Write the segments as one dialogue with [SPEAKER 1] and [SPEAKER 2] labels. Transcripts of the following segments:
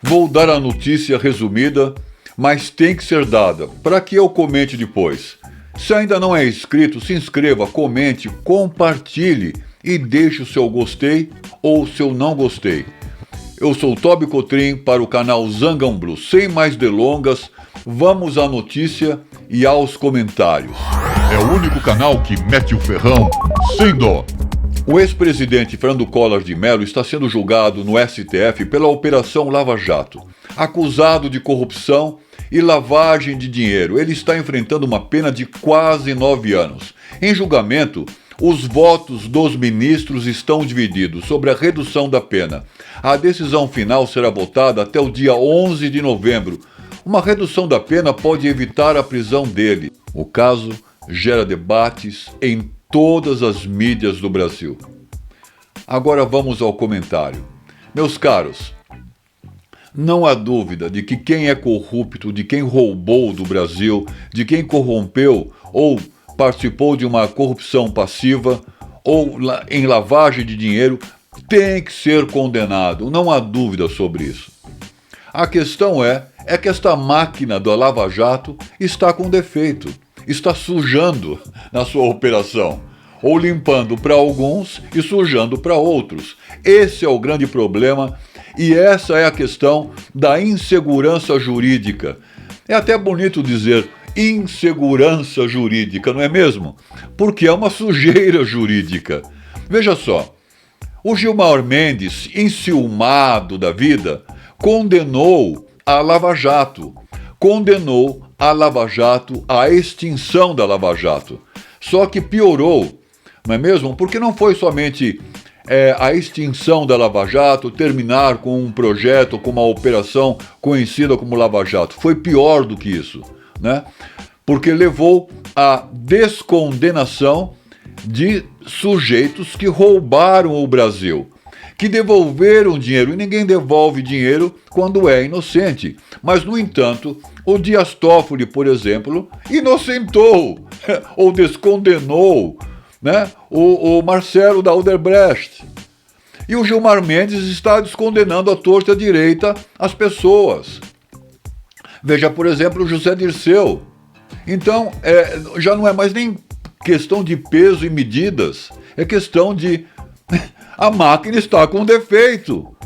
[SPEAKER 1] Vou dar a notícia resumida, mas tem que ser dada, para que eu comente depois. Se ainda não é inscrito, se inscreva, comente, compartilhe e deixe o seu gostei ou o seu não gostei. Eu sou o Toby Cotrim para o canal Zangão Blues. Sem mais delongas, vamos à notícia e aos comentários.
[SPEAKER 2] É o único canal que mete o ferrão sem dó.
[SPEAKER 1] O ex-presidente Fernando Collor de Mello está sendo julgado no STF pela Operação Lava Jato, acusado de corrupção e lavagem de dinheiro. Ele está enfrentando uma pena de quase 9 anos. Em julgamento, os votos dos ministros estão divididos sobre a redução da pena. A decisão final será votada até o dia 11 de novembro. Uma redução da pena pode evitar a prisão dele. O caso gera debates em todas as mídias do Brasil. Agora vamos ao comentário. Meus caros, não há dúvida de que quem é corrupto, de quem roubou do Brasil, de quem corrompeu ou participou de uma corrupção passiva ou em lavagem de dinheiro, tem que ser condenado. Não há dúvida sobre isso. A questão é que esta máquina da Lava Jato está com defeito. Está sujando na sua operação, ou limpando para alguns e sujando para outros. Esse é o grande problema e essa é a questão da insegurança jurídica. É até bonito dizer insegurança jurídica, não é mesmo? Porque é uma sujeira jurídica. Veja só, o Gilmar Mendes, enciumado da vida, condenou a Lava Jato, a extinção da Lava Jato. Só que piorou, não é mesmo? Porque não foi somente a extinção da Lava Jato, terminar com um projeto, com uma operação conhecida como Lava Jato. Foi pior do que isso, né? Porque levou à descondenação de sujeitos que roubaram o Brasil, que devolveram dinheiro, e ninguém devolve dinheiro quando é inocente. Mas, no entanto, o Dias Toffoli, por exemplo, inocentou ou descondenou, né, o Marcelo da Odebrecht. E o Gilmar Mendes está descondenando à torta e à direita as pessoas. Veja, por exemplo, o José Dirceu. Então, já não é mais nem questão de peso e medidas, é questão de... A máquina está com defeito.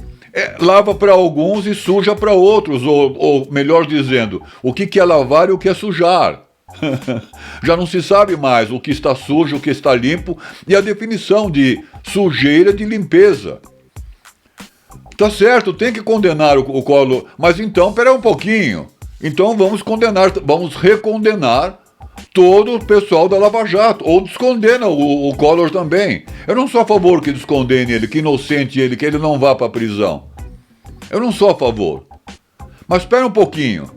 [SPEAKER 1] Lava para alguns e suja para outros, ou melhor dizendo, o que é lavar e o que é sujar. Já não se sabe mais o que está sujo, o que está limpo, e a definição de sujeira de limpeza. Tá certo, tem que condenar o Collor, mas então, pera um pouquinho. Então vamos recondenar todo o pessoal da Lava Jato, ou descondena o Collor também. Eu não sou a favor que descondene ele, que inocente ele, que ele não vá para a prisão. Eu não sou a favor. Mas espera um pouquinho.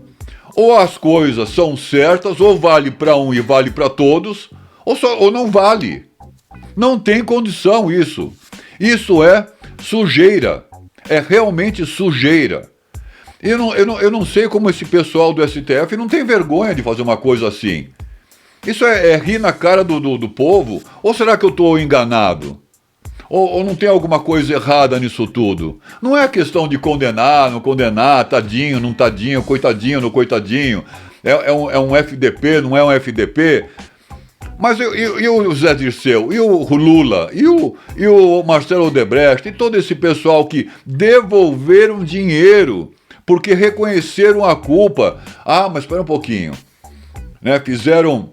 [SPEAKER 1] Ou as coisas são certas, ou vale para um e vale para todos, ou não vale. Não tem condição isso. Isso é sujeira. É realmente sujeira. Eu não sei como esse pessoal do STF não tem vergonha de fazer uma coisa assim. Isso é rir na cara do povo? Ou será que eu estou enganado? Ou não tem alguma coisa errada nisso tudo? Não é questão de condenar, não condenar, tadinho, não tadinho, coitadinho, não coitadinho. É um FDP, não é um FDP? Mas e o Zé Dirceu? E o Lula? E o Marcelo Odebrecht? E todo esse pessoal que devolveram dinheiro porque reconheceram a culpa? Ah, mas espera um pouquinho. Né? Fizeram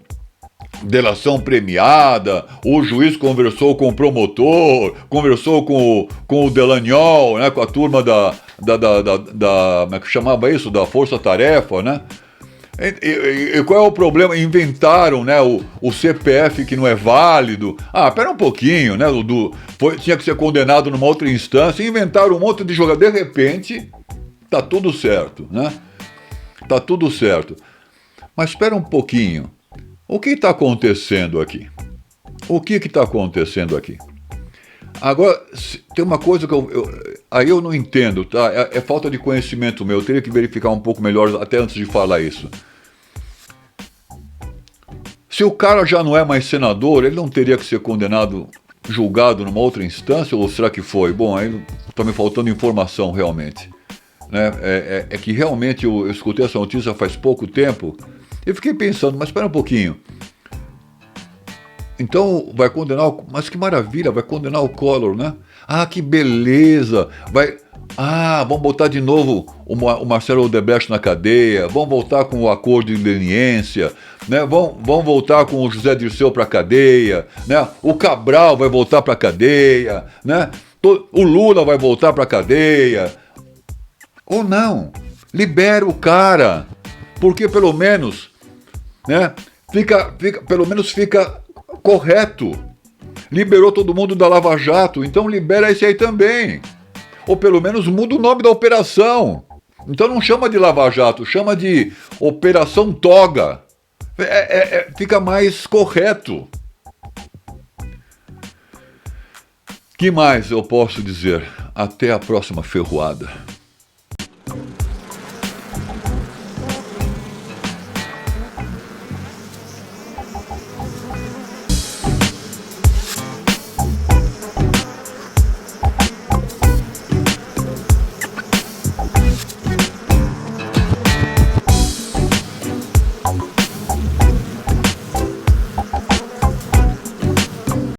[SPEAKER 1] delação premiada, o juiz conversou com o promotor, conversou com o Delagnol, né, com a turma da como é que chamava isso? Da Força Tarefa, né? E qual é o problema? Inventaram, né, o CPF que não é válido. Ah, pera um pouquinho, né? Tinha que ser condenado numa outra instância, inventaram um monte de jogador. De repente, tá tudo certo, né? Tá tudo certo. Mas espera um pouquinho. O que está acontecendo aqui? O que está acontecendo aqui? Agora, tem uma coisa que aí eu não entendo, tá? É falta de conhecimento meu, eu teria que verificar um pouco melhor até antes de falar isso. Se o cara já não é mais senador, ele não teria que ser condenado, julgado numa outra instância, ou será que foi? Bom, aí está me faltando informação realmente. Né? É que realmente eu escutei essa notícia faz pouco tempo e fiquei pensando, mas espera um pouquinho. Então vai condenar, mas que maravilha, vai condenar o Collor, né? Ah, que beleza, vamos botar de novo o Marcelo Odebrecht na cadeia, vamos voltar com o acordo de leniência, né? Vamos voltar com o José Dirceu para a cadeia, né? O Cabral vai voltar para a cadeia, né? O Lula vai voltar para a cadeia. Ou não, libera o cara, porque pelo menos, né? Pelo menos fica correto. Liberou todo mundo da Lava Jato, então libera esse aí também. Ou pelo menos muda o nome da operação. Então não chama de Lava Jato, chama de Operação Toga. Fica mais correto. Que mais eu posso dizer? Até a próxima ferroada.